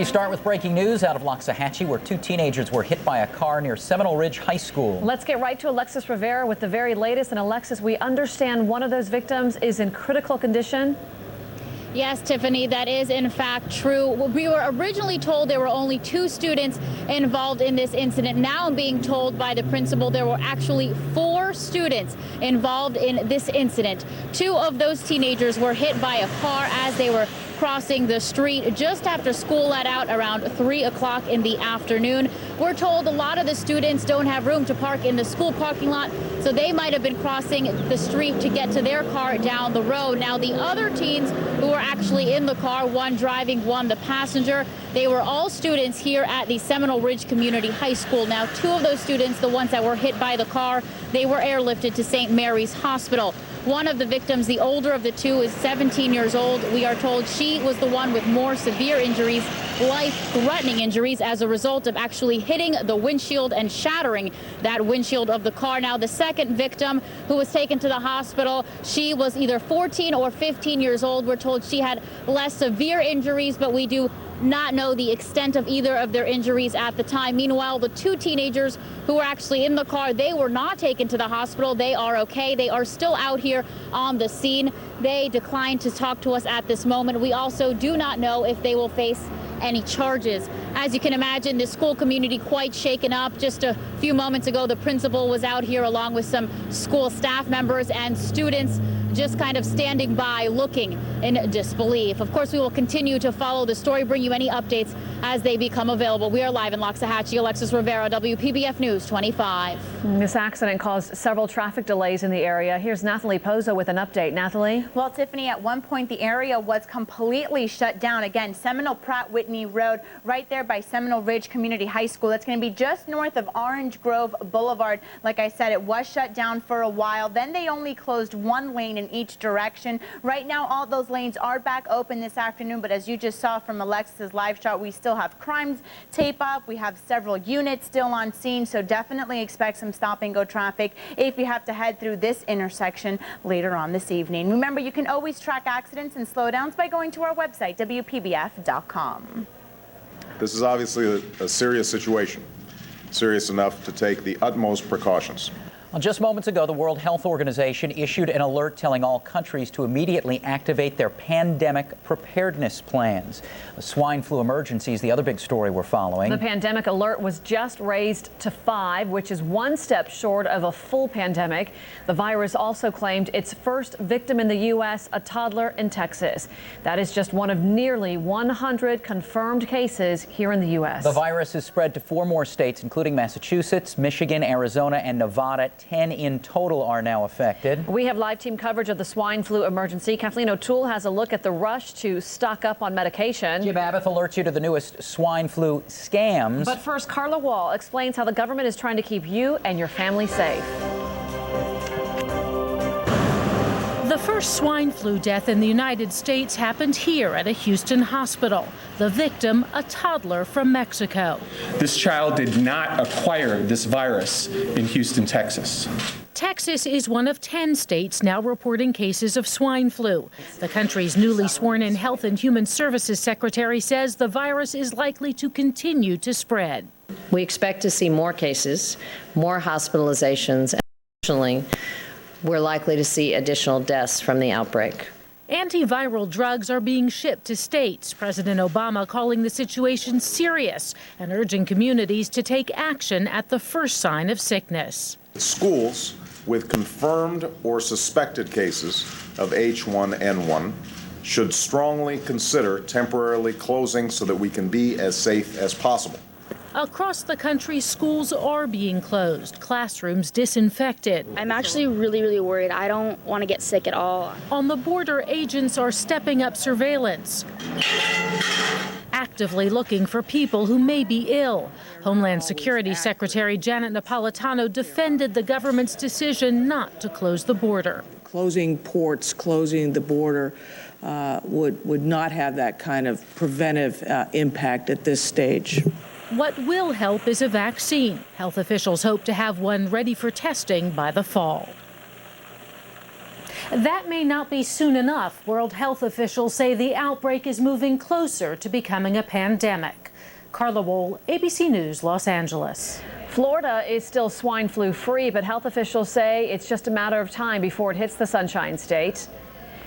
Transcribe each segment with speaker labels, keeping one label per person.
Speaker 1: We start with breaking news out of Loxahatchee, where 2 teenagers were hit by a car near Seminole Ridge High School.
Speaker 2: Let's get right to Alexis Rivera with the very latest. And Alexis, we understand one of those victims is in critical condition.
Speaker 3: Yes, Tiffany, that is in fact true. We were originally told there were only 2 students involved in this incident. Now I'm being told by the principal there were actually 4 students involved in this incident. 2 of those teenagers were hit by a car as they were crossing the street just after school let out around 3 o'clock in the afternoon. We're told a lot of the students don't have room to park in the school parking lot, so they might have been crossing the street to get to their car down the road. Now, the other teens who were actually in the car, one driving, one the passenger, they were all students here at the Seminole Ridge Community High School. Now, 2 of those students, the ones that were hit by the car, they were airlifted to St. Mary's Hospital. One of the victims, the older of the 2, is 17 years old. We are told she was the one with more severe injuries, life-threatening injuries, as a result of actually hitting the windshield and shattering that windshield of the car. Now, the second victim who was taken to the hospital, she was either 14 or 15 years old. We're told she had less severe injuries, but we do not know the extent of either of their injuries at the time. Meanwhile, the 2 teenagers who were actually in the car, they were not taken to the hospital. They are okay. They are still out here on the scene. They declined to talk to us at this moment. We also do not know if they will face any charges. As you can imagine, the school community quite shaken up. Just a few moments ago, the principal was out here along with some school staff members and students just kind of standing by looking in disbelief. Of course, we will continue to follow the story, bring you any updates as they become available. We are live in Loxahatchee. Alexis Rivera, WPBF News 25.
Speaker 2: This accident caused several traffic delays in the area. Here's Nathalie Pozo with an update. Nathalie?
Speaker 4: Well, Tiffany, at one point the area was completely shut down. Again, Seminole Pratt Whitney Road, right there by Seminole Ridge Community High School. That's going to be just north of Orange Grove Boulevard. Like I said, it was shut down for a while. Then they only closed 1 lane in each direction. Right now, all those lanes are back open this afternoon, but as you just saw from Alexis's live shot, we still have crimes tape up. We have several units still on scene, so definitely expect some stop and go traffic if you have to head through this intersection later on this evening. Remember, you can always track accidents and slowdowns by going to our website, WPBF.com.
Speaker 5: This is obviously a serious situation, serious enough to take the utmost precautions.
Speaker 1: Well, just moments ago, the World Health Organization issued an alert telling all countries to immediately activate their pandemic preparedness plans. The swine flu emergency is the other big story we're following.
Speaker 2: The pandemic alert was just raised to 5, which is 1 step short of a full pandemic. The virus also claimed its first victim in the U.S., a toddler in Texas. That is just one of nearly 100 confirmed cases here in the U.S.
Speaker 1: The virus has spread to 4 more states, including Massachusetts, Michigan, Arizona, and Nevada. 10 in total are now affected.
Speaker 2: We have live team coverage of the swine flu emergency. Kathleen O'Toole has a look at the rush to stock up on medication.
Speaker 1: Abath alerts you to the newest swine flu scams.
Speaker 2: But first, Carla Wall explains how the government is trying to keep you and your family safe.
Speaker 6: The first swine flu death in the United States happened here at a Houston hospital. The victim, a toddler from Mexico.
Speaker 7: This child did not acquire this virus in Houston, Texas.
Speaker 6: Texas is one of 10 states now reporting cases of swine flu. The country's newly sworn-in Health and Human Services Secretary says the virus is likely to continue to spread.
Speaker 8: We expect to see more cases, more hospitalizations, and additionally, we're likely to see additional deaths from the outbreak.
Speaker 6: Antiviral drugs are being shipped to states. President Obama calling the situation serious and urging communities to take action at the first sign of sickness.
Speaker 5: Schools with confirmed or suspected cases of H1N1 should strongly consider temporarily closing so that we can be as safe as possible.
Speaker 6: Across the country, schools are being closed, classrooms disinfected.
Speaker 9: I'm actually really worried. I don't want to get sick at all.
Speaker 6: On the border, agents are stepping up surveillance, actively looking for people who may be ill. Homeland Security Secretary Janet Napolitano defended the government's decision not to close the border.
Speaker 10: Closing ports, closing the border would not have that kind of preventive impact at this stage.
Speaker 6: What will help is a vaccine. Health officials hope to have one ready for testing by the fall. That may not be soon enough. World health officials say the outbreak is moving closer to becoming a pandemic. Carla Wohl, ABC News, Los Angeles.
Speaker 2: Florida is still swine flu free, but health officials say it's just a matter of time before it hits the Sunshine State.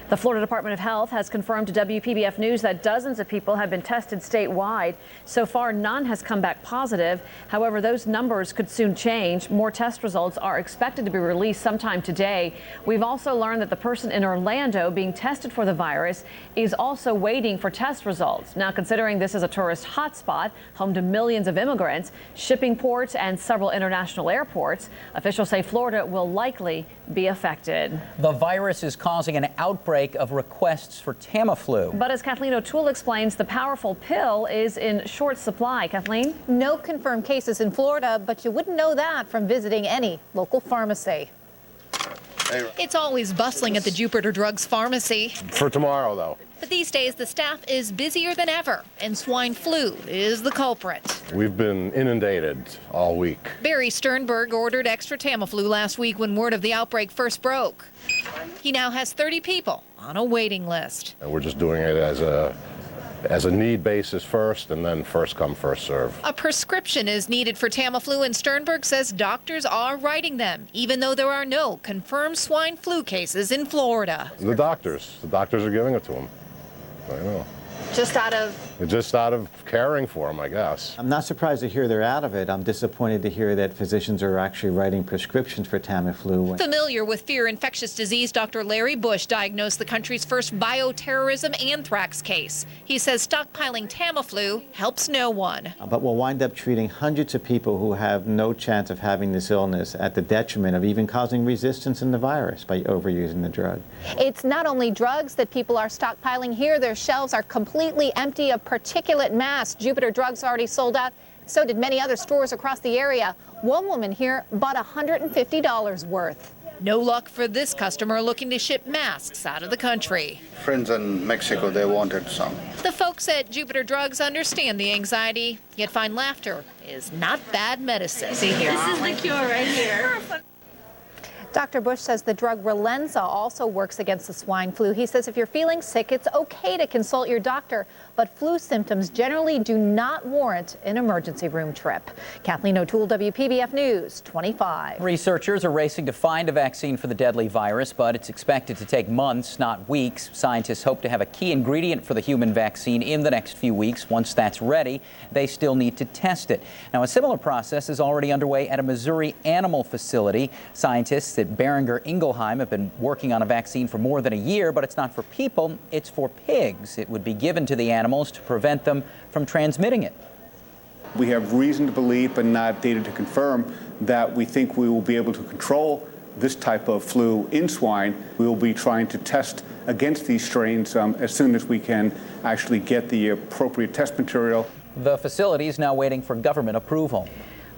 Speaker 2: The Florida Department of Health has confirmed to WPBF News that dozens of people have been tested statewide. So far, none has come back positive. However, those numbers could soon change. More test results are expected to be released sometime today. We've also learned that the person in Orlando being tested for the virus is also waiting for test results. Now, considering this is a tourist hotspot, home to millions of immigrants, shipping ports, and several international airports, officials say Florida will likely be affected.
Speaker 1: The virus is causing an outbreak of requests for Tamiflu.
Speaker 2: But as Kathleen O'Toole explains, the powerful pill is in short supply. Kathleen?
Speaker 11: No confirmed cases in Florida, but you wouldn't know that from visiting any local pharmacy.
Speaker 12: It's always bustling at the Jupiter Drugs pharmacy.
Speaker 13: For tomorrow, though.
Speaker 12: But these days, the staff is busier than ever, and swine flu is the culprit.
Speaker 13: We've been inundated all week.
Speaker 12: Barry Sternberg ordered extra Tamiflu last week when word of the outbreak first broke. He now has 30 people on a waiting list.
Speaker 13: And we're just doing it as a need basis first, and then first come, first serve.
Speaker 12: A prescription is needed for Tamiflu, and Sternberg says doctors are writing them, even though there are no confirmed swine flu cases in Florida.
Speaker 13: The doctors are giving it to them. I know.
Speaker 11: Just out of
Speaker 13: caring for them, I guess.
Speaker 14: I'm not surprised to hear they're out of it. I'm disappointed to hear that physicians are actually writing prescriptions for Tamiflu.
Speaker 12: Familiar with fear infectious disease, Dr. Larry Bush diagnosed the country's first bioterrorism anthrax case. He says stockpiling Tamiflu helps no one.
Speaker 14: But we'll wind up treating hundreds of people who have no chance of having this illness at the detriment of even causing resistance in the virus by overusing the drug.
Speaker 11: It's not only drugs that people are stockpiling here. Their shelves are completely empty of particulate mass. Jupiter Drugs already sold out. So did many other stores across the area. One woman here bought $150 worth.
Speaker 12: No luck for this customer looking to ship masks out of the country.
Speaker 15: Friends in Mexico, they wanted some.
Speaker 12: The folks at Jupiter Drugs understand the anxiety, yet find laughter is not bad medicine.
Speaker 11: See here.
Speaker 16: This is the cure right here.
Speaker 11: Dr. Bush says the drug Relenza also works against the swine flu. He says if you're feeling sick, it's okay to consult your doctor, but flu symptoms generally do not warrant an emergency room trip. Kathleen O'Toole, WPBF News, 25.
Speaker 1: Researchers are racing to find a vaccine for the deadly virus, but it's expected to take months, not weeks. Scientists hope to have a key ingredient for the human vaccine in the next few weeks. Once that's ready, they still need to test it. Now, a similar process is already underway at a Missouri animal facility. Scientists at Boehringer Ingelheim have been working on a vaccine for more than a year, but it's not for people, it's for pigs. It would be given to the animals to prevent them from transmitting it.
Speaker 17: We have reason to believe, but not data to confirm, that we think we will be able to control this type of flu in swine. We will be trying to test against these strains as soon as we can actually get the appropriate test material.
Speaker 1: The facility is now waiting for government approval.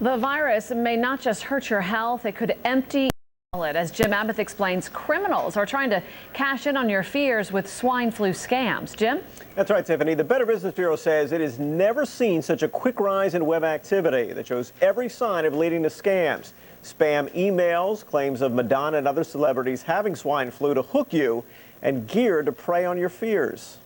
Speaker 2: The virus may not just hurt your health, it could empty. As Jim Abath explains, criminals are trying to cash in on your fears with swine flu scams. Jim?
Speaker 18: That's right, Tiffany. The Better Business Bureau says it has never seen such a quick rise in web activity that shows every sign of leading to scams. Spam emails, claims of Madonna and other celebrities having swine flu to hook you, and geared to prey on your fears.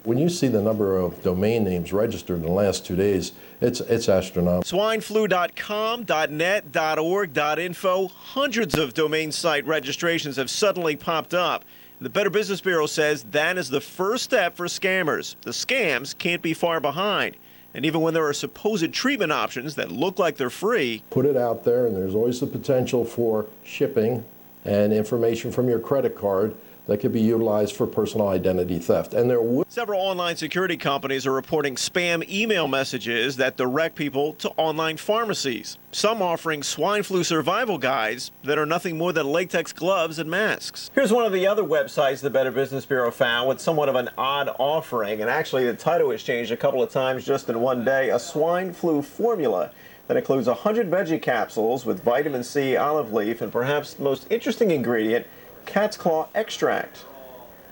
Speaker 19: When you see the number of domain names registered in the last 2 days, it's astronomical.
Speaker 18: Swineflu.com, .net, .org, .info. Hundreds of domain site registrations have suddenly popped up. The Better Business Bureau says that is the first step for scammers. The scams can't be far behind. And even when there are supposed treatment options that look like they're free.
Speaker 19: Put it out there, and there's always the potential for shipping and information from your credit card that could be utilized for personal identity theft. And
Speaker 18: Several online security companies are reporting spam email messages that direct people to online pharmacies, some offering swine flu survival guides that are nothing more than latex gloves and masks. Here's one of the other websites the Better Business Bureau found with somewhat of an odd offering, and actually the title was changed a couple of times just in one day, a swine flu formula that includes 100 veggie capsules with vitamin C, olive leaf, and perhaps the most interesting ingredient, cat's claw extract.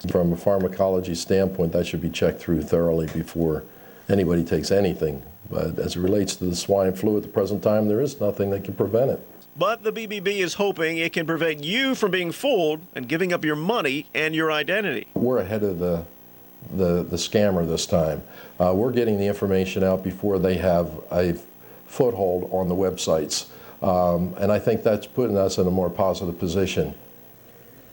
Speaker 19: From a pharmacology standpoint, that should be checked through thoroughly before anybody takes anything. But as it relates to the swine flu at the present time, there is nothing that can prevent it.
Speaker 18: But the BBB is hoping it can prevent you from being fooled and giving up your money and your identity.
Speaker 19: We're ahead of the scammer this time. We're getting the information out before they have a foothold on the websites. And I think that's putting us in a more positive position.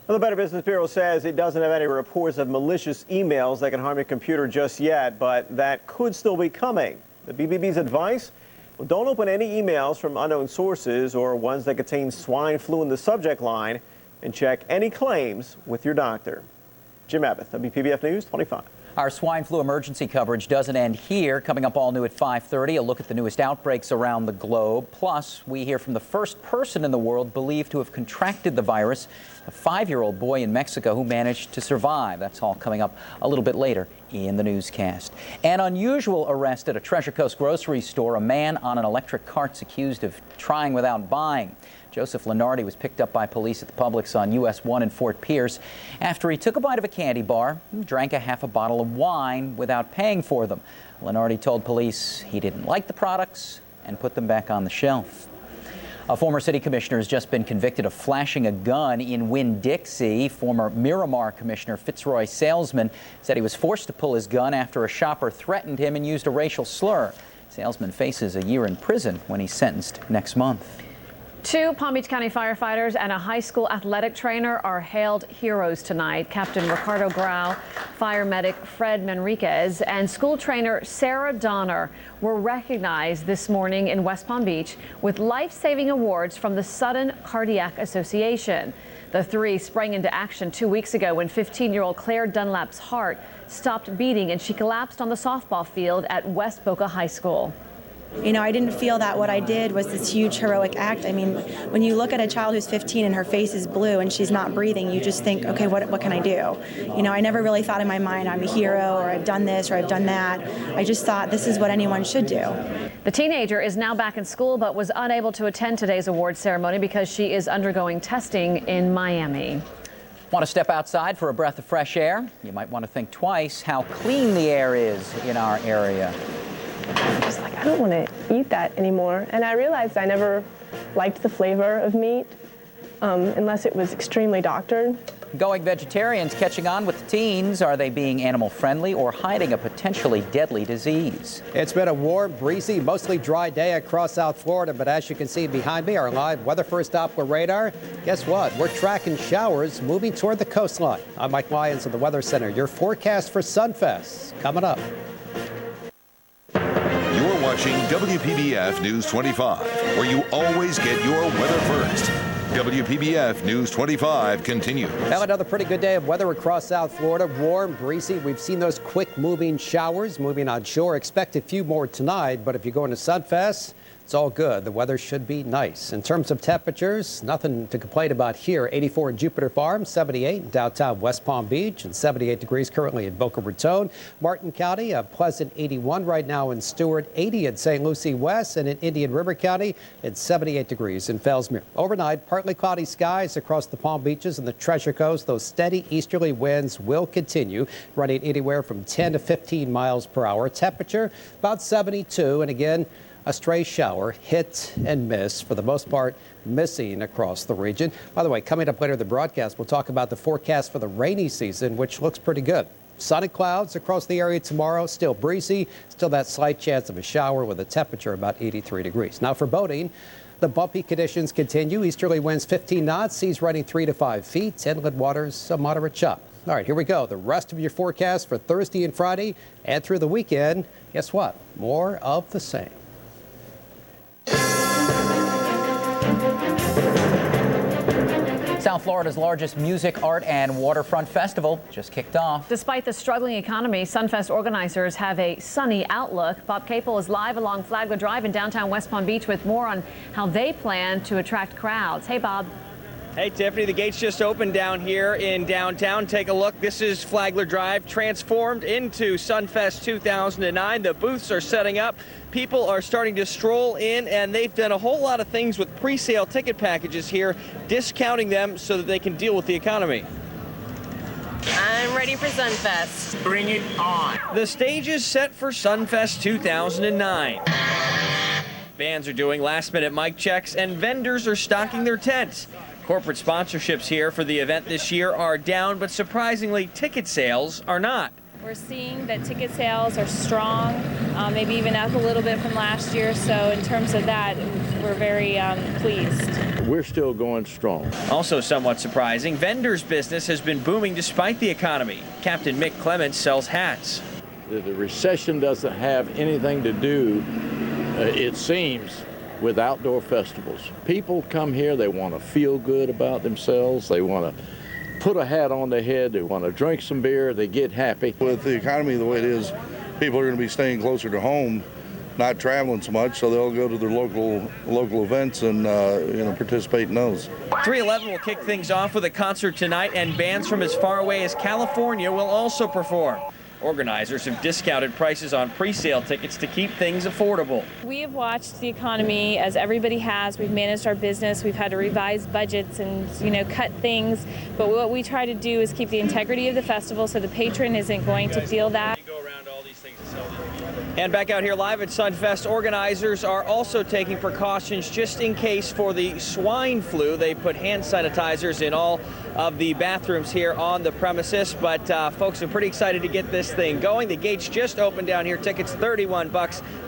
Speaker 16: Well, the Better Business Bureau says it doesn't have any reports of malicious emails that can harm your computer just yet, but that could still be coming. The BBB's advice? Well, don't open any emails from unknown sources or ones that contain swine flu in the subject line, and check any claims with your doctor. Jim Abath, WPBF News 25.
Speaker 1: Our swine flu emergency coverage doesn't end here. Coming up all new at 5:30, a look at the newest outbreaks around the globe. Plus, we hear from the first person in the world believed to have contracted the virus, a 5-year-old boy in Mexico who managed to survive. That's all coming up a little bit later in the newscast. An unusual arrest at a Treasure Coast grocery store. A man on an electric cart's accused of trying without buying. Joseph Lenardi was picked up by police at the Publix on US 1 in Fort Pierce after he took a bite of a candy bar and drank a half a bottle of wine without paying for them. Lenardi told police he didn't like the products and put them back on the shelf. A former city commissioner has just been convicted of flashing a gun in Winn-Dixie. Former Miramar Commissioner Fitzroy Salesman said he was forced to pull his gun after a shopper threatened him and used a racial slur. Salesman faces a year in prison when he's sentenced next month.
Speaker 2: 2 Palm Beach County firefighters and a high school athletic trainer are hailed heroes tonight. Captain Ricardo Grau, fire medic Fred Manriquez, and school trainer Sarah Donner were recognized this morning in West Palm Beach with life-saving awards from the Sudden Cardiac Association. The 3 sprang into action 2 weeks ago when 15-year-old Claire Dunlap's heart stopped beating and she collapsed on the softball field at West Boca High School.
Speaker 20: You know, I didn't feel that what I did was this huge heroic act. I mean, when you look at a child who's 15 and her face is blue and she's not breathing, you just think, okay, what can I do? You know, I never really thought in my mind I'm a hero or I've done this or I've done that. I just thought this is what anyone should do.
Speaker 2: The teenager is now back in school but was unable to attend today's award ceremony because she is undergoing testing in Miami.
Speaker 1: Want to step outside for a breath of fresh air? You might want to think twice how clean the air is in our area.
Speaker 21: I was like, I don't want to eat that anymore. And I realized I never liked the flavor of meat unless it was extremely doctored.
Speaker 1: Going vegetarians catching on with the teens. Are they being animal friendly or hiding a potentially deadly disease?
Speaker 22: It's been a warm, breezy, mostly dry day across South Florida, but as you can see behind me, our live weather first Doppler radar. Guess what? We're tracking showers moving toward the coastline. I'm Mike Lyons of the Weather Center. Your forecast for Sunfest coming up.
Speaker 23: You're watching WPBF News 25, where you always get your weather first. WPBF News 25 continues.
Speaker 22: Have another pretty good day of weather across South Florida. Warm, breezy. We've seen those quick moving showers moving on shore. Expect a few more tonight, but if you're going to Sunfest, it's all good. The weather should be nice. In terms of temperatures, nothing to complain about here. 84 in Jupiter Farm, 78 in downtown West Palm Beach, and 78 degrees currently in Boca Raton. Martin County, a pleasant 81 right now in Stewart, 80 in St. Lucie West, and in Indian River County, it's 78 degrees in Fellsmere. Overnight, partly cloudy skies across the Palm Beaches and the Treasure Coast. Those steady easterly winds will continue, running anywhere from 10 to 15 miles per hour. Temperature about 72, and again, a stray shower, hit and miss, for the most part missing across the region. By the way, coming up later in the broadcast, we'll talk about the forecast for the rainy season, which looks pretty good. Sun and clouds across the area tomorrow, still breezy, still that slight chance of a shower with a temperature about 83 degrees. Now for boating, the bumpy conditions continue. Easterly winds 15 knots, seas running 3 to 5 feet, inland waters a moderate chop. All right, here we go. The rest of your forecast for Thursday and Friday and through the weekend. Guess what? More of the same.
Speaker 1: South Florida's largest music, art, and waterfront festival just kicked off.
Speaker 2: Despite the struggling economy, Sunfest organizers have a sunny outlook. Bob Kaple is live along Flagler Drive in downtown West Palm Beach with more on how they plan to attract crowds. Hey, Bob.
Speaker 24: Hey, Tiffany, the gates just opened down here in downtown. Take a look. This is Flagler Drive, transformed into Sunfest 2009. The booths are setting up. People are starting to stroll in, and they've done a whole lot of things with pre-sale ticket packages here, discounting them so that they can deal with the economy.
Speaker 25: I'm ready for Sunfest.
Speaker 24: Bring it on. The stage is set for Sunfest 2009. Bands are doing last-minute mic checks, and vendors are stocking their tents. Corporate sponsorships here for the event this year are down, but surprisingly, ticket sales are not.
Speaker 3: We're seeing that ticket sales are strong, maybe even up a little bit from last year. So in terms of that, we're very pleased.
Speaker 4: We're still going strong.
Speaker 24: Also somewhat surprising, vendors' business has been booming despite the economy. Captain Mick Clements sells hats.
Speaker 4: The recession doesn't have anything to do, it seems, with outdoor festivals. People come here, they want to feel good about themselves, they want to put a hat on their head, they want to drink some beer, they get happy.
Speaker 5: With the economy the way it is, people are going to be staying closer to home, not traveling so much, so they'll go to their local events and participate in those.
Speaker 24: 311 will kick things off with a concert tonight, and bands from as far away as California will also perform. Organizers have discounted prices on pre-sale tickets to keep things affordable.
Speaker 3: We have watched the economy as everybody has. We've managed our business. We've had to revise budgets and, cut things. But what we try to do is keep the integrity of the festival so the patron isn't going to feel that.
Speaker 24: And back out here live at Sunfest, organizers are also taking precautions just in case for the swine flu. They put hand sanitizers in all of the bathrooms here on the premises, but folks are pretty excited to get this thing going. The gates just opened down here. Tickets $31,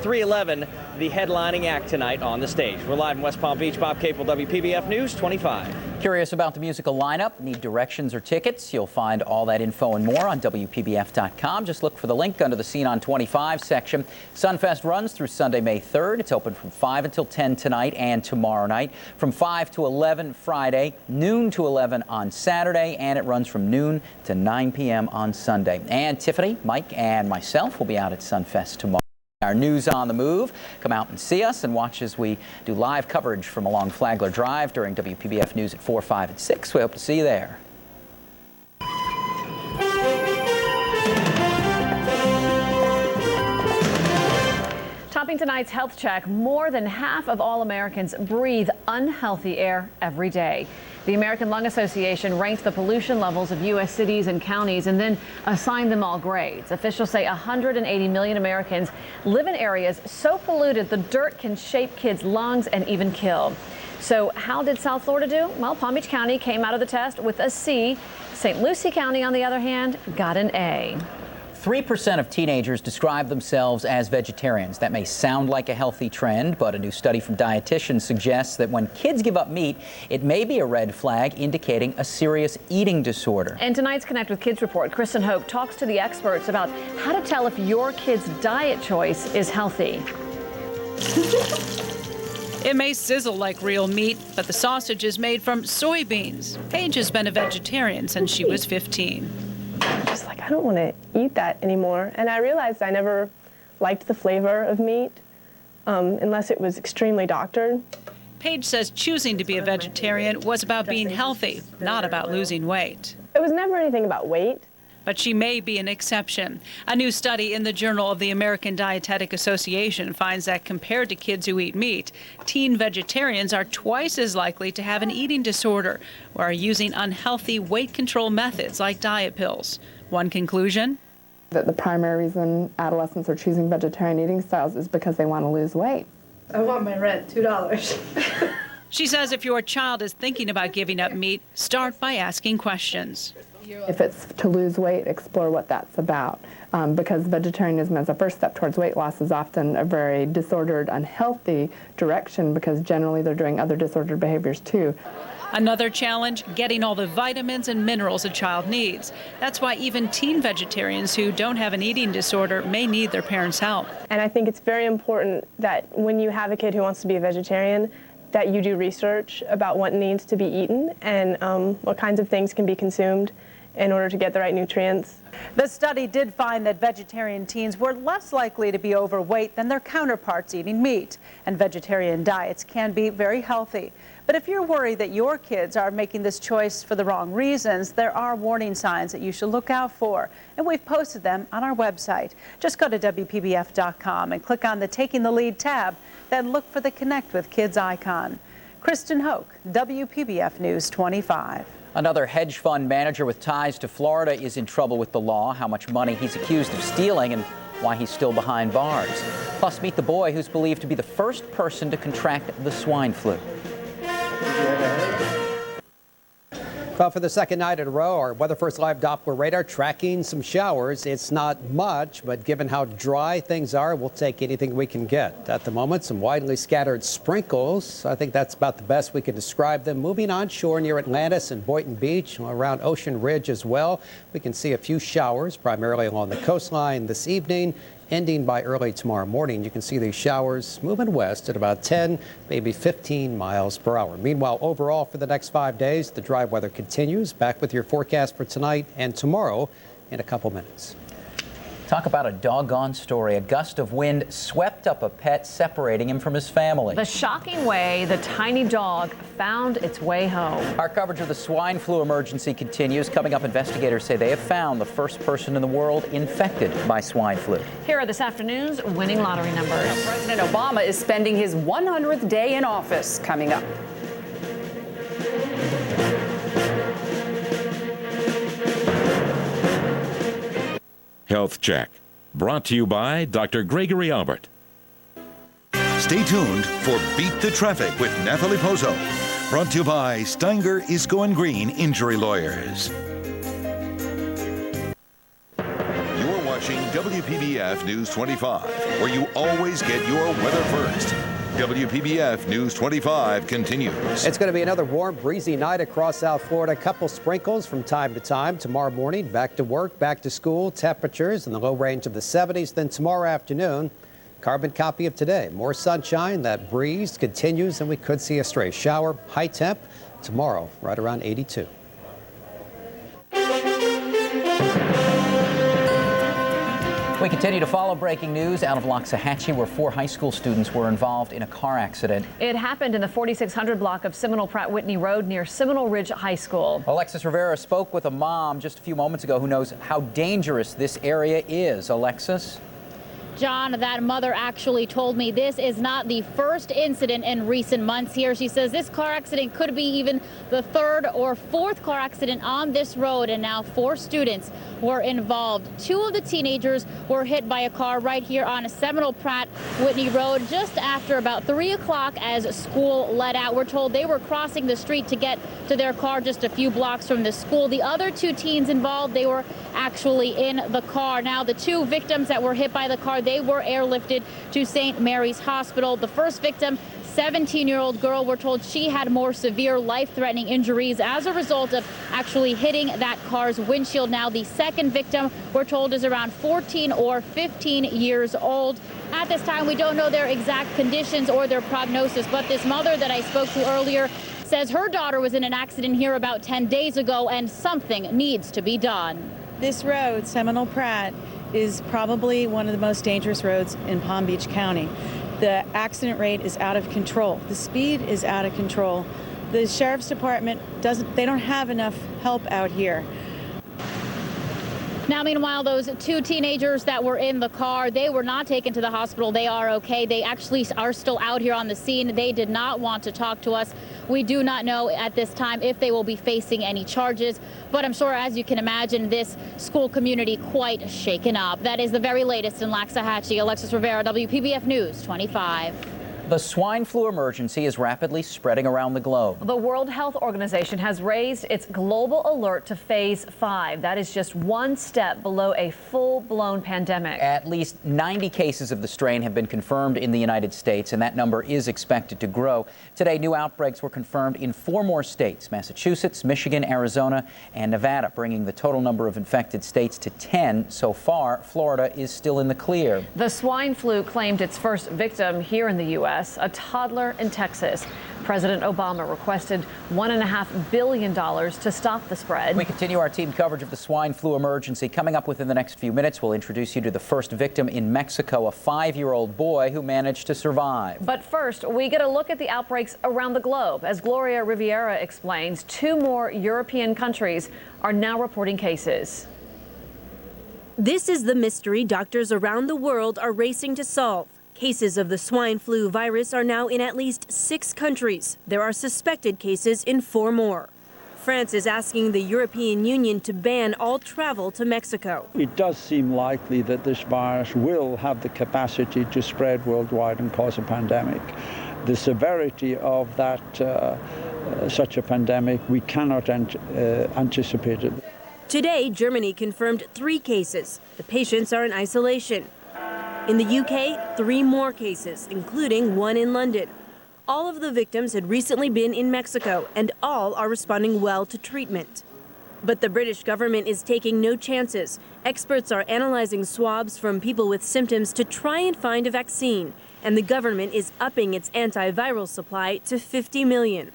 Speaker 24: 311, the headlining act tonight on the stage. We're live in West Palm Beach. Bob Kaple, WPBF News 25.
Speaker 1: Curious about the musical lineup? Need directions or tickets? You'll find all that info and more on WPBF.com. Just look for the link under the Scene on 25 section. Sunfest runs through Sunday, May 3rd. It's open from 5 until 10 tonight and tomorrow night. From 5 to 11 Friday, noon to 11 on Saturday, and it runs from noon to 9 p.m. on Sunday. And Tiffany, Mike, and myself will be out at Sunfest tomorrow. Our News on the Move. Come out and see us and watch as we do live coverage from along Flagler Drive during WPBF News at 4, 5, and 6. We hope to see you there.
Speaker 2: Topping tonight's health check, more than half of all Americans breathe unhealthy air every day. The American Lung Association ranked the pollution levels of U.S. cities and counties and then assigned them all grades. Officials say 180 million Americans live in areas so polluted the dirt can shape kids' lungs and even kill. So how did South Florida do? Well, Palm Beach County came out of the test with a C. St. Lucie County, on the other hand, got an A.
Speaker 1: 3% of teenagers describe themselves as vegetarians. That may sound like a healthy trend, but a new study from dietitians suggests that when kids give up meat, it may be a red flag indicating a serious eating disorder.
Speaker 2: In tonight's Connect with Kids report, Kristin Hoke talks to the experts about how to tell if your kid's diet choice is healthy.
Speaker 7: It may sizzle like real meat, but the sausage is made from soybeans. Paige has been a vegetarian since she was 15.
Speaker 21: Just like, I don't want to eat that anymore. And I realized I never liked the flavor of meat unless it was extremely doctored.
Speaker 7: Paige says choosing to be a vegetarian was about being healthy, not about losing weight.
Speaker 21: It was never anything about weight.
Speaker 7: But she may be an exception. A new study in the Journal of the American Dietetic Association finds that compared to kids who eat meat, teen vegetarians are twice as likely to have an eating disorder or are using unhealthy weight control methods like diet pills. One conclusion?
Speaker 8: That the primary reason adolescents are choosing vegetarian eating styles is because they want to lose weight.
Speaker 26: I want my rent, $2.
Speaker 7: She says if your child is thinking about giving up meat, start by asking questions.
Speaker 8: If it's to lose weight, explore what that's about, because vegetarianism as a first step towards weight loss is often a very disordered, unhealthy direction because generally they're doing other disordered behaviors too.
Speaker 7: Another challenge, getting all the vitamins and minerals a child needs. That's why even teen vegetarians who don't have an eating disorder may need their parents' help.
Speaker 21: And I think it's very important that when you have a kid who wants to be a vegetarian, that you do research about what needs to be eaten and what kinds of things can be consumed in order to get the right nutrients.
Speaker 27: The study did find that vegetarian teens were less likely to be overweight than their counterparts eating meat, and vegetarian diets can be very healthy. But if you're worried that your kids are making this choice for the wrong reasons, there are warning signs that you should look out for, and we've posted them on our website. Just go to WPBF.com and click on the Taking the Lead tab, then look for the Connect with Kids icon. Kristin Hoke, WPBF News 25.
Speaker 1: Another hedge fund manager with ties to Florida is in trouble with the law, how much money he's accused of stealing and why he's still behind bars. Plus, meet the boy who's believed to be the first person to contract the swine flu.
Speaker 22: Well, for the second night in a row, our Weather First Live Doppler radar tracking some showers. It's not much, but given how dry things are, we'll take anything we can get. At the moment, some widely scattered sprinkles. I think that's about the best we can describe them. Moving onshore near Atlantis and Boynton Beach, around Ocean Ridge as well. We can see a few showers, primarily along the coastline this evening, ending by early tomorrow morning. You can see these showers moving west at about 10, maybe 15 miles per hour. Meanwhile, overall for the next 5 days, the dry weather continues. Back with your forecast for tonight and tomorrow in a couple minutes.
Speaker 1: Talk about a doggone story. A gust of wind swept up a pet, separating him from his family.
Speaker 2: The shocking way the tiny dog found its way home.
Speaker 1: Our coverage of the swine flu emergency continues. Coming up, investigators say they have found the first person in the world infected by swine flu.
Speaker 2: Here are this afternoon's winning lottery numbers.
Speaker 6: President Obama is spending his 100th day in office coming up.
Speaker 9: Health Check, brought to you by Dr. Gregory Albert.
Speaker 23: Stay tuned for Beat the Traffic with Nathalie Pozo. Brought to you by Steinger is Going Green Injury Lawyers. You're watching WPBF News 25, where you always get your weather first. WPBF News 25 continues.
Speaker 22: It's going to be another warm, breezy night across South Florida. A couple sprinkles from time to time. Tomorrow morning, back to work, back to school. Temperatures in the low range of the 70s. Then tomorrow afternoon, carbon copy of today. More sunshine. That breeze continues, and we could see a stray shower. High temp tomorrow, right around 82.
Speaker 1: We continue to follow breaking news out of Loxahatchee, where 4 high school students were involved in a car accident.
Speaker 2: It happened in the 4600 block of Seminole Pratt Whitney Road near Seminole Ridge High School.
Speaker 1: Alexis Rivera spoke with a mom just a few moments ago who knows how dangerous this area is. Alexis?
Speaker 10: John, that mother actually told me this is not the first incident in recent months here. She says this car accident could be even the 3rd or 4th car accident on this road, and now 4 students were involved. 2 of the teenagers were hit by a car right here on Seminole Pratt Whitney Road just after about 3 o'clock as school let out. We're told they were crossing the street to get to their car just a few blocks from the school. The other 2 teens involved, they were actually in the car. Now, the 2 victims that were hit by the car, they were airlifted to St. Mary's Hospital. The first victim, 17-year-old girl, we're told she had more severe life-threatening injuries as a result of actually hitting that car's windshield. Now, the second victim, we're told, is around 14 or 15 years old. At this time, we don't know their exact conditions or their prognosis, but this mother that I spoke to earlier says her daughter was in an accident here about 10 days ago, and something needs to be done.
Speaker 12: This road, Seminole Pratt, is probably one of the most dangerous roads in Palm Beach County. The accident rate is out of control. The speed is out of control. The sheriff's department they don't have enough help out here.
Speaker 10: Now, meanwhile, those 2 teenagers that were in the car, they were not taken to the hospital. They are okay. They actually are still out here on the scene. They did not want to talk to us. We do not know at this time if they will be facing any charges, but I'm sure, as you can imagine, this school community quite shaken up. That is the very latest in Loxahatchee. Alexis Rivera, WPBF News 25.
Speaker 1: The swine flu emergency is rapidly spreading around the globe.
Speaker 2: The World Health Organization has raised its global alert to phase 5. That is just one step below a full-blown pandemic.
Speaker 1: At least 90 cases of the strain have been confirmed in the United States, and that number is expected to grow. Today, new outbreaks were confirmed in 4 more states: Massachusetts, Michigan, Arizona, and Nevada, bringing the total number of infected states to 10 so far. Florida is still in the clear.
Speaker 2: The swine flu claimed its first victim here in the U.S., a toddler in Texas. President Obama requested $1.5 billion to stop the spread.
Speaker 1: We continue our team coverage of the swine flu emergency. Coming up within the next few minutes, we'll introduce you to the first victim in Mexico, a 5-year-old boy who managed to survive.
Speaker 2: But first, we get a look at the outbreaks around the globe. As Gloria Riviera explains, 2 more European countries are now reporting cases.
Speaker 13: This is the mystery doctors around the world are racing to solve. Cases of the swine flu virus are now in at least 6 countries. There are suspected cases in 4 more. France is asking the European Union to ban all travel to Mexico.
Speaker 11: It does seem likely that this virus will have the capacity to spread worldwide and cause a pandemic. The severity of that, such a pandemic, we cannot anticipate it.
Speaker 13: Today, Germany confirmed 3 cases. The patients are in isolation. In the UK, 3 more cases, including one in London. All of the victims had recently been in Mexico, and all are responding well to treatment. But the British government is taking no chances. Experts are analyzing swabs from people with symptoms to try and find a vaccine, and the government is upping its antiviral supply to 50 million.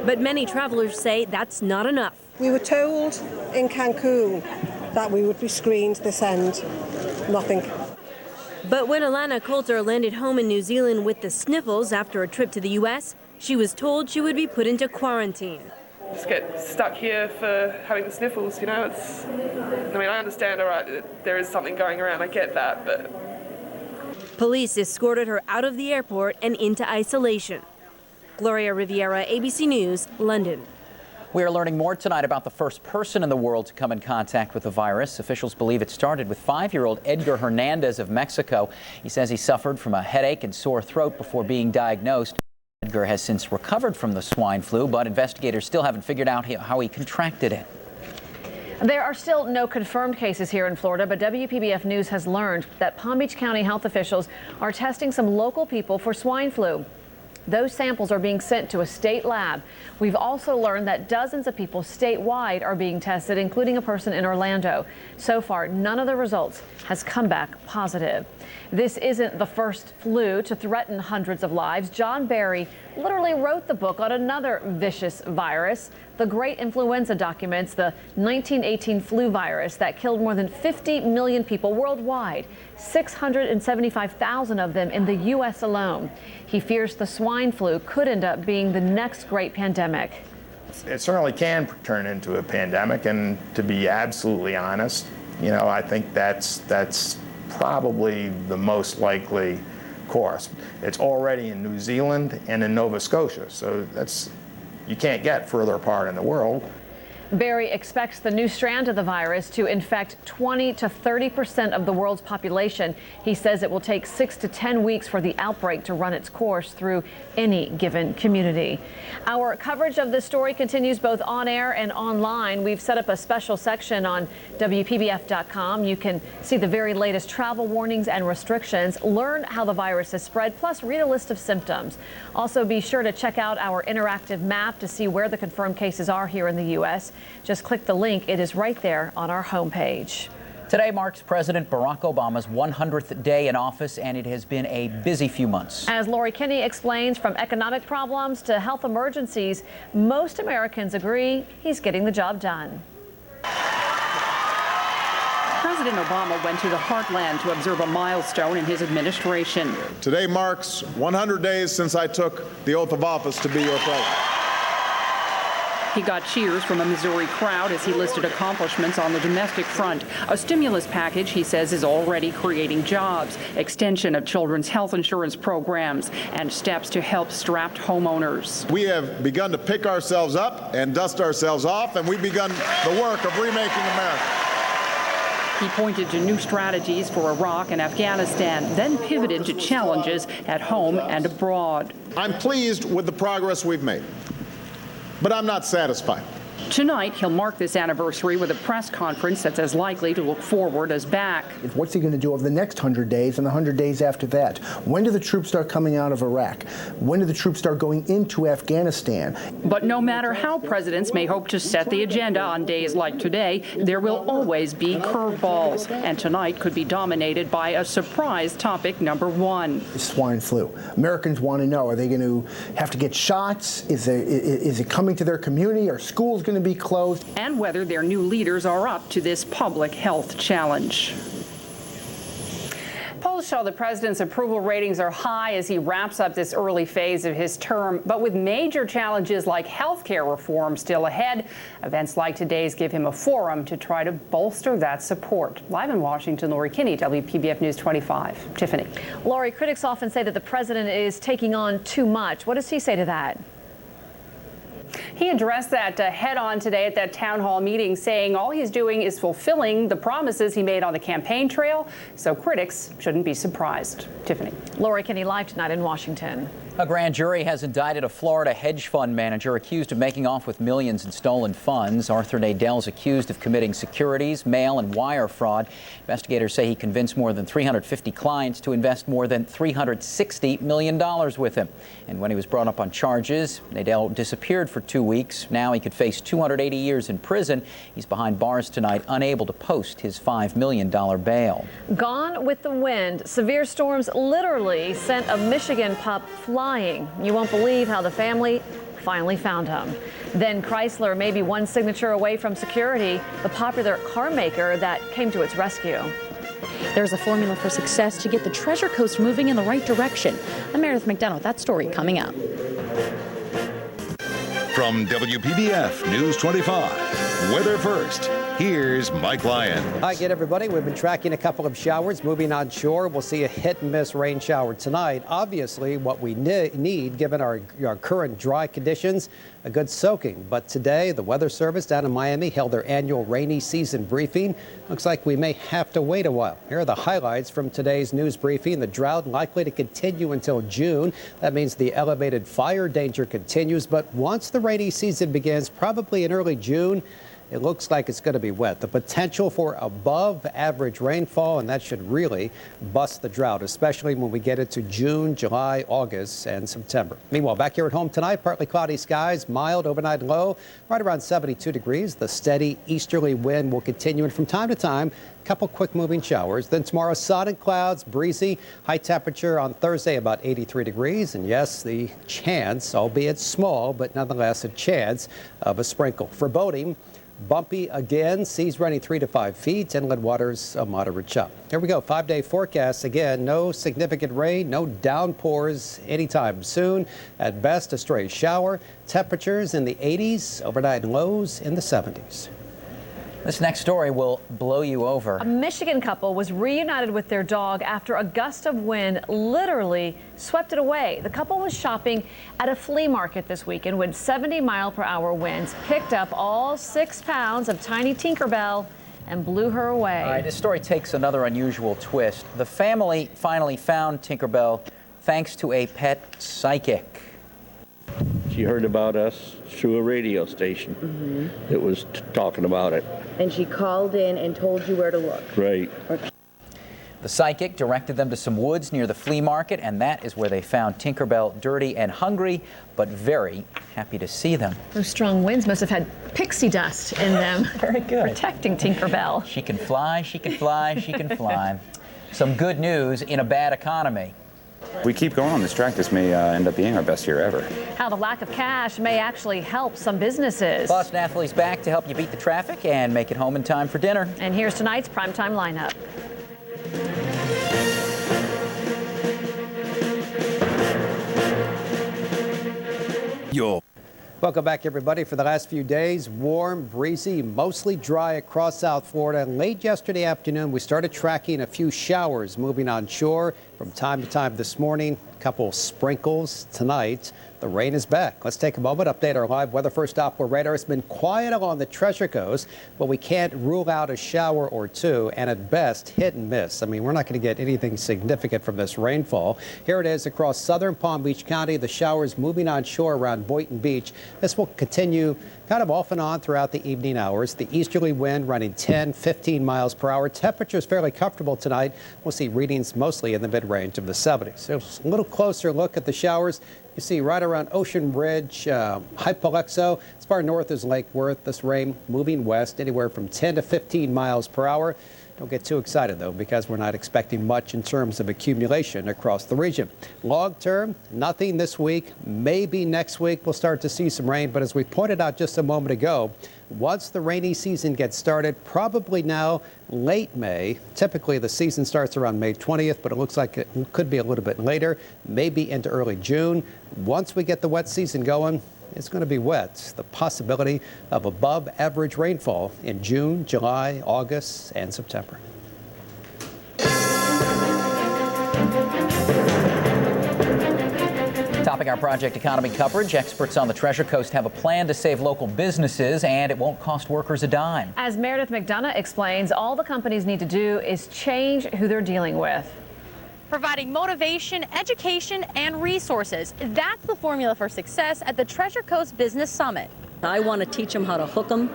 Speaker 13: But many travelers say that's not enough.
Speaker 14: We were told in Cancun that we would be screened this end. Nothing.
Speaker 13: But when Alana Coulter landed home in New Zealand with the sniffles after a trip to the U.S., she was told she would be put into quarantine.
Speaker 15: Just get stuck here for having the sniffles, you know. I understand, all right, that there is something going around, I get that, but...
Speaker 13: Police escorted her out of the airport and into isolation. Gloria Riviera, ABC News, London.
Speaker 1: We are learning more tonight about the first person in the world to come in contact with the virus. Officials believe it started with 5-year-old Edgar Hernandez of Mexico. He says he suffered from a headache and sore throat before being diagnosed. Edgar has since recovered from the swine flu, but investigators still haven't figured out how he contracted it.
Speaker 2: There are still no confirmed cases here in Florida, but WPBF News has learned that Palm Beach County health officials are testing some local people for swine flu. Those samples are being sent to a state lab. We've also learned that dozens of people statewide are being tested, including a person in Orlando. So far, none of the results has come back positive. This isn't the first flu to threaten hundreds of lives. John Barry literally wrote the book on another vicious virus. The Great Influenza documents the 1918 flu virus that killed more than 50 million people worldwide, 675,000 of them in the U.S. alone. He fears the swine flu could end up being the next great pandemic.
Speaker 16: It certainly can turn into a pandemic, and to be absolutely honest, I think that's probably the most likely course. It's already in New Zealand and in Nova Scotia, so you can't get further apart in the world.
Speaker 2: Barry expects the new strand of the virus to infect 20 to 30% of the world's population. He says it will take 6 to 10 weeks for the outbreak to run its course through any given community. Our coverage of this story continues both on air and online. We've set up a special section on WPBF.com. You can see the very latest travel warnings and restrictions, learn how the virus has spread, plus read a list of symptoms. Also, be sure to check out our interactive map to see where the confirmed cases are here in the U.S. Just click the link. It is right there on our homepage.
Speaker 1: Today marks President Barack Obama's 100th day in office, and it has been a busy few months.
Speaker 2: As Laurie Kinney explains, from economic problems to health emergencies, most Americans agree he's getting the job done.
Speaker 6: President Obama went to the heartland to observe a milestone in his administration.
Speaker 17: Today marks 100 days since I took the oath of office to be your president.
Speaker 6: He got cheers from a Missouri crowd as he listed accomplishments on the domestic front. A stimulus package, he says, is already creating jobs, extension of children's health insurance programs, and steps to help strapped homeowners.
Speaker 17: We have begun to pick ourselves up and dust ourselves off, and we've begun the work of remaking America.
Speaker 6: He pointed to new strategies for Iraq and Afghanistan, then pivoted to challenges at home and abroad.
Speaker 17: I'm pleased with the progress we've made, but I'm not satisfied.
Speaker 6: Tonight, he'll mark this anniversary with a press conference that's as likely to look forward as back.
Speaker 18: What's he going to do over the next 100 days and the 100 days after that? When do the troops start coming out of Iraq? When do the troops start going into Afghanistan?
Speaker 6: But no matter how presidents may hope to set the agenda on days like today, there will always be curveballs. And tonight could be dominated by a surprise topic number one.
Speaker 18: Swine flu. Americans want to know, are they going to have to get shots? Is it coming to their community? Are schools going to be closed?
Speaker 6: And whether their new leaders are up to this public health challenge. Polls show the president's approval ratings are high as he wraps up this early phase of his term. But with major challenges like health care reform still ahead, events like today's give him a forum to try to bolster that support. Live in Washington, Laurie Kinney, WPBF News 25. Tiffany.
Speaker 2: Laurie, critics often say that the president is taking on too much. What does he say to that?
Speaker 6: He addressed that head on today at that town hall meeting, saying all he's doing is fulfilling the promises he made on the campaign trail, so critics shouldn't be surprised. Tiffany.
Speaker 2: Laurie Kinney live tonight in Washington.
Speaker 1: A grand jury has indicted a Florida hedge fund manager accused of making off with millions in stolen funds. Arthur Nadell is accused of committing securities, mail, and wire fraud. Investigators say he convinced more than 350 clients to invest more than $360 million with him. And when he was brought up on charges, Nadell disappeared for 2 weeks. Now he could face 280 years in prison. He's behind bars tonight, unable to post his $5 million bail.
Speaker 2: Gone with the wind. Severe storms literally sent a Michigan pup flying. You won't believe how the family finally found him. Then Chrysler may be one signature away from security, the popular car maker that came to its rescue.
Speaker 3: There's a formula for success to get the Treasure Coast moving in the right direction. I'm Meredith McDonough with that story coming up.
Speaker 23: From WPBF News 25, Weather First, here's Mike Lyons.
Speaker 22: Hi again, everybody. We've been tracking a couple of showers moving on shore. We'll see a hit and miss rain shower tonight. Obviously, what we need, given our current dry conditions, a good soaking. But today, the Weather Service down in Miami held their annual rainy season briefing. Looks like we may have to wait a while. Here are the highlights from today's news briefing. The drought likely to continue until June. That means the elevated fire danger continues. But once the rainy season begins, probably in early June, it looks like it's going to be wet. The potential for above average rainfall, and that should really bust the drought, especially when we get into June, July, August, and September. Meanwhile, back here at home tonight, partly cloudy skies, mild overnight low, right around 72 degrees. The steady easterly wind will continue, and from time to time, a couple quick moving showers. Then tomorrow, sun and clouds, breezy, high temperature on Thursday, about 83 degrees. And yes, the chance, albeit small, but nonetheless a chance of a sprinkle. For boating, bumpy again, seas running 3 to 5 feet, inland waters a moderate chop. Here we go, 5-day forecast. Again, no significant rain, no downpours anytime soon. At best, a stray shower. Temperatures in the 80s, overnight lows in the 70s.
Speaker 1: This next story will blow you over.
Speaker 2: A Michigan couple was reunited with their dog after a gust of wind literally swept it away. The couple was shopping at a flea market this weekend when 70-mile-per-hour winds picked up all 6 pounds of tiny Tinkerbell and blew her away.
Speaker 1: All right, this story takes another unusual twist. The family finally found Tinkerbell thanks to a pet psychic.
Speaker 4: She heard about us through a radio station that was talking about it.
Speaker 5: And she called in and told you where to look.
Speaker 4: Right.
Speaker 1: The psychic directed them to some woods near the flea market, and that is where they found Tinkerbell dirty and hungry, but very happy to see them.
Speaker 2: Those strong winds must have had pixie dust in them.
Speaker 1: Very good.
Speaker 2: Protecting Tinkerbell.
Speaker 1: She can fly, she can fly, she can fly. Some good news in a bad economy.
Speaker 19: If we keep going on this track, this may end up being our best year ever.
Speaker 2: How the lack of cash may actually help some businesses.
Speaker 1: Plus, Nathalie's back to help you beat the traffic and make it home in time for dinner.
Speaker 2: And here's tonight's primetime lineup.
Speaker 22: Welcome back, everybody. For the last few days, warm, breezy, mostly dry across South Florida. Late yesterday afternoon, we started tracking a few showers moving on shore from time to time this morning. A couple sprinkles tonight. The rain is back. Let's take a moment, update our live Weather First Doppler radar. It's been quiet along the Treasure Coast, but we can't rule out a shower or two, and at best, hit and miss. I mean, we're not going to get anything significant from this rainfall. Here it is across southern Palm Beach County. The showers moving on shore around Boynton Beach. This will continue kind of off and on throughout the evening hours. The easterly wind running 10, 15 miles per hour. Temperatures fairly comfortable tonight. We'll see readings mostly in the mid-range of the 70s. So a little closer look at the showers. You see right around Ocean Ridge, Hypolexo, as far north as Lake Worth. This rain moving west anywhere from 10 to 15 miles per hour. Don't get too excited, though, because we're not expecting much in terms of accumulation across the region. Long term, nothing this week. Maybe next week we'll start to see some rain. But as we pointed out just a moment ago, once the rainy season gets started, probably now late May. Typically, the season starts around May 20th, but it looks like it could be a little bit later, maybe into early June. Once we get the wet season going, it's going to be wet. The possibility of above average rainfall in June, July, August, and September.
Speaker 1: Topping our Project Economy coverage, experts on the Treasure Coast have a plan to save local businesses, and it won't cost workers a dime.
Speaker 2: As Meredith McDonough explains, all the companies need to do is change who they're dealing with.
Speaker 7: Providing motivation, education, and resources. That's the formula for success at the Treasure Coast Business Summit.
Speaker 8: I want to teach them how to hook them,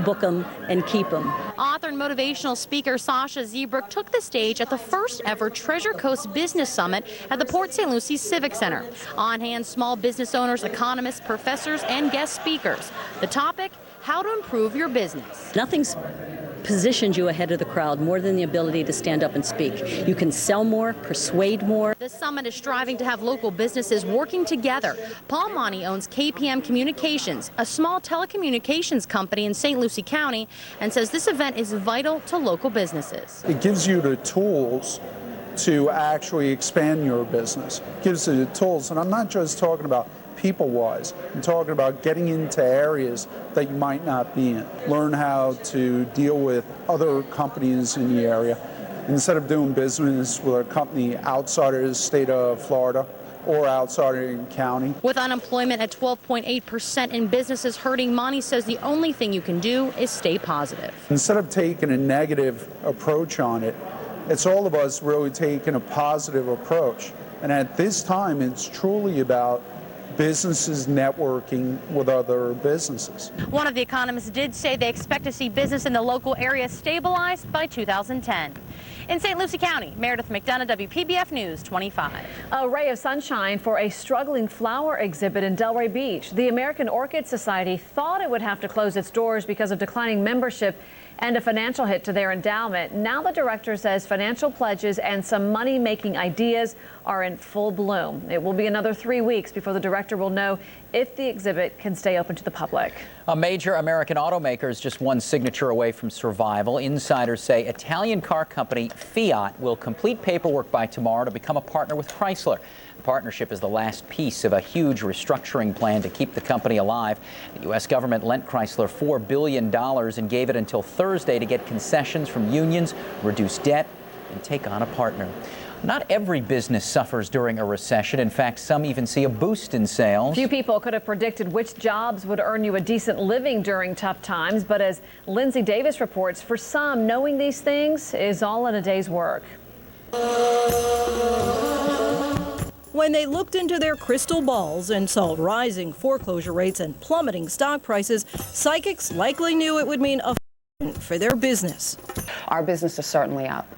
Speaker 8: book them, and keep them.
Speaker 7: Author and motivational speaker Sasha Zeebrook took the stage at the first ever Treasure Coast Business Summit at the Port St. Lucie Civic Center. On hand, small business owners, economists, professors, and guest speakers. The topic, how to improve your business.
Speaker 8: Nothing's positioned you ahead of the crowd more than the ability to stand up and speak. You can sell more, persuade more.
Speaker 7: This summit is striving to have local businesses working together. Paul Monty owns KPM Communications, a small telecommunications company in St. Lucie County, and says this event is vital to local businesses.
Speaker 20: It gives you the tools to actually expand your business. It gives you the tools, and I'm not just talking about people-wise. I'm talking about getting into areas that you might not be in. Learn how to deal with other companies in the area. Instead of doing business with a company outside of the state of Florida or outside of the county.
Speaker 7: With unemployment at 12.8% and businesses hurting, Monty says the only thing you can do is stay positive.
Speaker 20: Instead of taking a negative approach on it, it's all of us really taking a positive approach. And at this time, it's truly about businesses networking with other businesses.
Speaker 7: One of the economists did say they expect to see business in the local area stabilized by 2010. In St. Lucie County, Meredith McDonough, WPBF News 25.
Speaker 2: A ray of sunshine for a struggling flower exhibit in Delray Beach. The American Orchid Society thought it would have to close its doors because of declining membership and a financial hit to their endowment. Now the director says financial pledges and some money-making ideas are in full bloom. It will be another 3 weeks before the director will know if the exhibit can stay open to the public.
Speaker 1: A major American automaker is just one signature away from survival. Insiders say Italian car company Fiat will complete paperwork by tomorrow to become a partner with Chrysler. The partnership is the last piece of a huge restructuring plan to keep the company alive. The U.S. government lent Chrysler $4 billion and gave it until Thursday to get concessions from unions, reduce debt, and take on a partner. Not every business suffers during a recession. In fact, some even see a boost in sales.
Speaker 2: Few people could have predicted which jobs would earn you a decent living during tough times. But as Linsey Davis reports, for some, knowing these things is all in a day's work.
Speaker 21: When they looked into their crystal balls and saw rising foreclosure rates and plummeting stock prices, psychics likely knew it would mean a for their business.
Speaker 24: Our business is certainly up.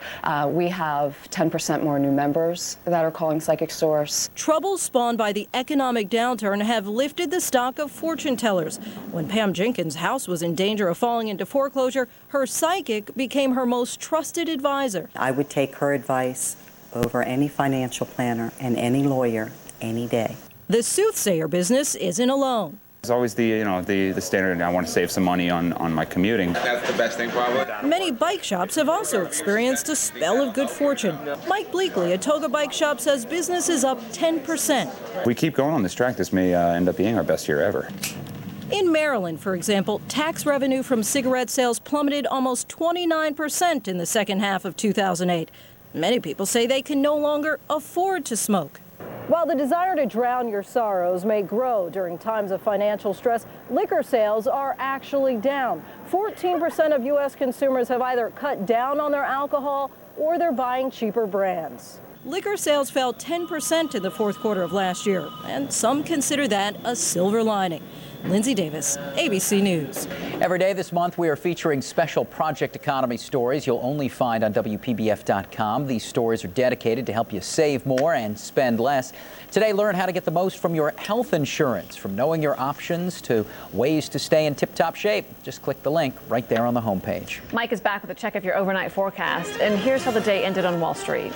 Speaker 24: We have 10% more new members that are calling Psychic Source.
Speaker 21: Troubles spawned by the economic downturn have lifted the stock of fortune tellers. When Pam Jenkins' house was in danger of falling into foreclosure, her psychic became her most trusted advisor.
Speaker 25: I would take her advice over any financial planner and any lawyer any day.
Speaker 21: The soothsayer business isn't alone.
Speaker 19: It's always the standard. I want to save some money on my commuting.
Speaker 26: That's the best thing probably.
Speaker 21: Many bike shops have also experienced a spell of good fortune. Mike Bleakley at Toga Bike Shop says business is up 10%.
Speaker 19: We keep going on this track. This may end up being our best year ever.
Speaker 21: In Maryland, for example, tax revenue from cigarette sales plummeted almost 29% in the second half of 2008. Many people say they can no longer afford to smoke.
Speaker 28: While the desire to drown your sorrows may grow during times of financial stress, liquor sales are actually down. 14% of U.S. consumers have either cut down on their alcohol or they're buying cheaper brands.
Speaker 21: Liquor sales fell 10% in the fourth quarter of last year, and some consider that a silver lining. Linsey Davis, ABC News.
Speaker 1: Every day this month, we are featuring special Project Economy stories you'll only find on WPBF.com. These stories are dedicated to help you save more and spend less. Today, learn how to get the most from your health insurance, from knowing your options to ways to stay in tip-top shape. Just click the link right there on the homepage.
Speaker 2: Mike is back with a check of your overnight forecast, and here's how the day ended on Wall Street.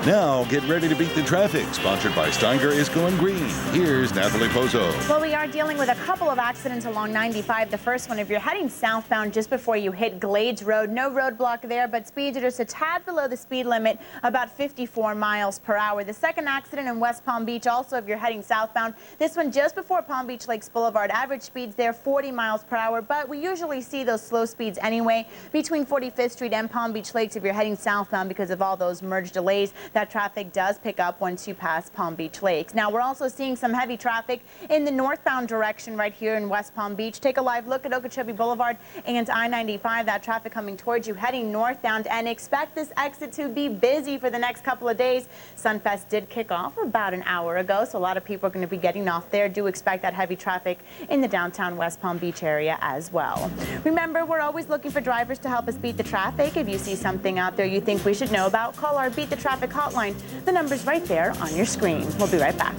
Speaker 23: Now, get ready to beat the traffic. Sponsored by Steiger is Going Green. Here's Nathalie Pozo.
Speaker 29: Well, we are dealing with a couple of accidents along 95. The first one, if you're heading southbound just before you hit Glades Road, no roadblock there, but speeds are just a tad below the speed limit, about 54 miles per hour. The second accident in West Palm Beach, also if you're heading southbound, this one just before Palm Beach Lakes Boulevard. Average speeds there 40 miles per hour, but we usually see those slow speeds anyway between 45th Street and Palm Beach Lakes if you're heading southbound because of all those merge delays. That traffic does pick up once you pass Palm Beach Lakes. Now, we're also seeing some heavy traffic in the northbound direction right here in West Palm Beach. Take a live look at Okeechobee Boulevard and I-95. That traffic coming towards you, heading northbound, and expect this exit to be busy for the next couple of days. Sunfest did kick off about an hour ago, so a lot of people are going to be getting off there. Do expect that heavy traffic in the downtown West Palm Beach area as well. Remember, we're always looking for drivers to help us beat the traffic. If you see something out there you think we should know about, call our Beat the Traffic hotline. The number's right there on your screen. We'll be right back.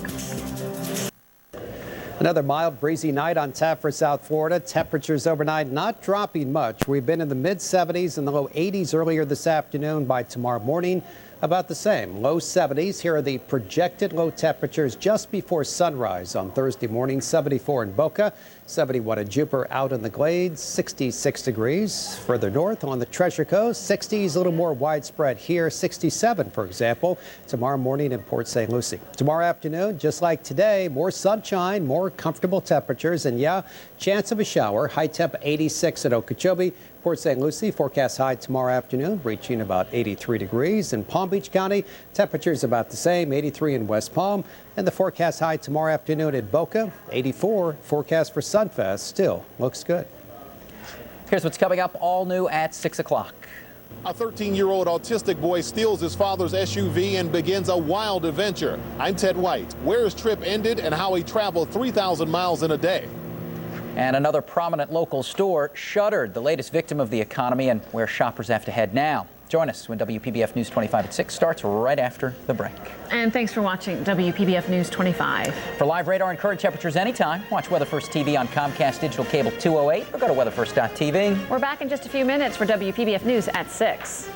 Speaker 22: Another mild, breezy night on tap for South Florida. Temperatures overnight not dropping much. We've been in the mid-70s and the low 80s earlier this afternoon. By tomorrow morning, about the same, low 70s. Here are the projected low temperatures just before sunrise on Thursday morning. 74 in Boca, 71 in Jupiter, out in the Glades, 66 degrees. Further north on the Treasure Coast, 60s, a little more widespread here, 67, for example, tomorrow morning in Port St. Lucie. Tomorrow afternoon, just like today, more sunshine, more comfortable temperatures, and yeah, chance of a shower. High temp 86 at Okeechobee. Port St. Lucie, forecast high tomorrow afternoon, reaching about 83 degrees. In Palm Beach County, temperatures about the same, 83 in West Palm. And the forecast high tomorrow afternoon at Boca, 84. Forecast for Sunfest still looks good.
Speaker 1: Here's what's coming up all new at 6 o'clock.
Speaker 9: A 13-year-old autistic boy steals his father's SUV and begins a wild adventure. I'm Ted White. Where his trip ended and how he traveled 3,000 miles in a day.
Speaker 1: And another prominent local store shuttered, the latest victim of the economy and where shoppers have to head now. Join us when WPBF News 25 at 6 starts right after the break.
Speaker 2: And thanks for watching WPBF News 25.
Speaker 1: For live radar and current temperatures anytime, watch Weather First TV on Comcast Digital Cable 208 or go to weatherfirst.tv.
Speaker 2: We're back in just a few minutes for WPBF News at 6.